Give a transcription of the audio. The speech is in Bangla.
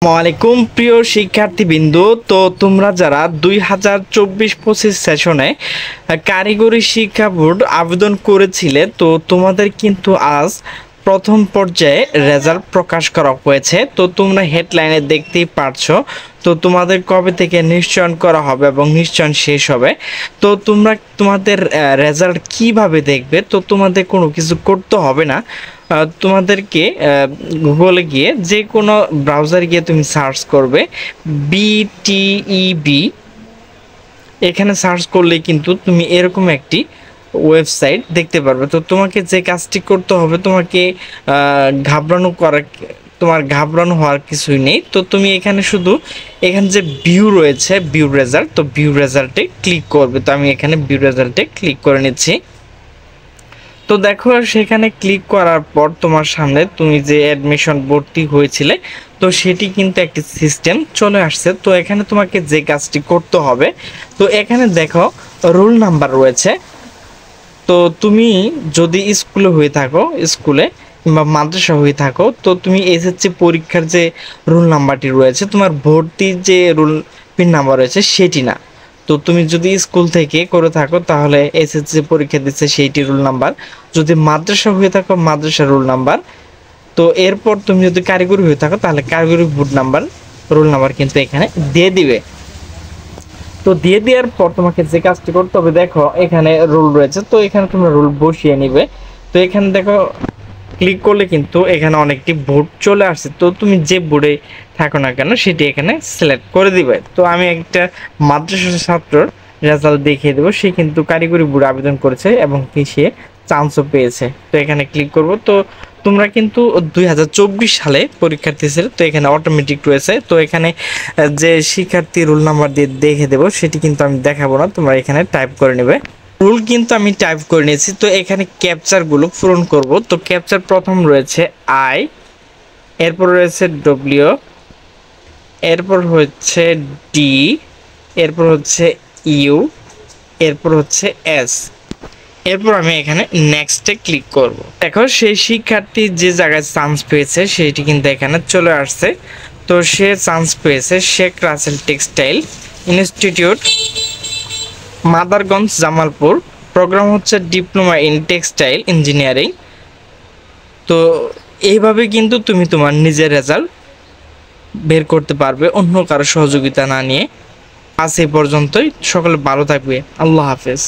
আসসালামাইকুম প্রিয় শিক্ষার্থীবৃন্দ। তো তোমরা যারা 2024-25 সেশনে কারিগরি শিক্ষা বোর্ড আবেদন করেছিলে, তো তোমাদের কিন্তু আজ প্রথম পর্যায়ে রেজাল্ট প্রকাশ করা হয়েছে। তো তোমরা হেডলাইনে দেখতেই পারছো। তো তোমাদের কবে থেকে নিশ্চয়ন করা হবে এবং নিশ্চয়ন শেষ হবে। তো তোমরা তোমাদের রেজাল্ট কিভাবে দেখবে? তো তোমাদের কোনো কিছু করতে হবে না। তোমাদেরকে গুগলে গিয়ে যে কোনো ব্রাউজারে গিয়ে তুমি সার্চ করবে BTEB। এখানে সার্চ করলে কিন্তু তুমি এরকম একটি ওয়েবসাইট দেখতে পারবে। তো তোমাকে যে কাজটি করতে হবে, তোমাকে ঘাবড়ানো হওয়ার কিছুই নেই। তো তুমি এখানে শুধু এখানে যে ভিউ রয়েছে, ভিউ রেজাল্ট, তো ভিউ রেজাল্টে ক্লিক করবে। তো আমি এখানে ভিউ রেজাল্টে ক্লিক করে নিচ্ছি। তো দেখো, সেখানে ক্লিক করার পর তোমার সামনে তুমি যে অ্যাডমিশন ভর্তি হয়েছিলে, তো সেটি কিন্তু একটি সিস্টেম চলে আসছে। তো এখানে তোমাকে যে কাজটি করতে হবে, তো এখানে দেখো রোল নাম্বার রয়েছে। তো তুমি যদি স্কুলে হয়ে থাকো, স্কুলে কিংবা মাদ্রাসা হয়ে থাকো, তো তুমি এসএসসি পরীক্ষার যে রোল নাম্বারটি রয়েছে, তোমার ভর্তির যে রোল পিন নাম্বার রয়েছে সেটি না। তো তুমি যদি স্কুল থেকে করে থাকো তাহলে এসএসসি পরীক্ষা দিচ্ছে সেইটি রোল নাম্বার, যদি মাদ্রাসা হয়ে থাকো মাদ্রাসার রোল নাম্বার। তো এরপর তুমি যদি কারিগরি হয়ে থাকো তাহলে কারিগরি বোর্ড নাম্বার, রোল নাম্বার কিন্তু এখানে দিয়ে দিবে। তো দিয়ে দেওয়ার পর তোমাকে যে কাজটি করতে হবে, দেখো এখানে রোল রয়েছে, তো এখানে তোমরা রোল বসিয়ে নিবে। তো এখানে দেখো ক্লিক করলে কিন্তু এখানে অনেকটি বোর্ড চলে আসছে। তো তুমি যে বোর্ডে থাকো না কেন সেটি এখানে সিলেক্ট করে দিবে। তো আমি একটা মাদ্রাসা ছাত্রর রেজাল্ট দেখিয়ে দেবো। সে কিন্তু কারিগরি বোর্ডে আবেদন করেছে এবং সে চান্সও পেয়েছে। তো এখানে ক্লিক করব। তো তোমরা কিন্তু 2024 সালে পরীক্ষার্থী ছিল, তো এখানে অটোমেটিক রয়েছে। তো এখানে যে শিক্ষার্থী রোল নাম্বার দিয়ে দেখে দেবো সেটি কিন্তু আমি দেখাবো না, তোমরা এখানে টাইপ করে নেবে। রুল কিন্তু আমি টাইপ করে নিয়েছি। তো এখানে ক্যাপচারগুলো পূরণ করব। তো ক্যাপচার প্রথম রয়েছে আই, এরপর রয়েছে ডব্লিউ, এরপর হচ্ছে ডি, এরপর হচ্ছে ইউ, এরপর হচ্ছে এস। এরপর আমি এখানে নেক্সটে ক্লিক করব। দেখো সেই শিক্ষার্থী যে জায়গায় চান্স পেয়েছে সেটি কিন্তু এখানে চলে আসছে। তো সে চান্স পেয়েছে Sheikh Russel textile institute, Madarganj, Jamalpur. Programme হচ্ছে ডিপ্লোমা ইন টেক্সটাইল ইঞ্জিনিয়ারিং। তো এইভাবে কিন্তু তুমি তোমার নিজের রেজাল্ট বের করতে পারবে অন্য কারো সহযোগিতা না নিয়ে। আজ এই পর্যন্তই। সকলে ভালো থাকবে। আল্লাহ হাফেজ।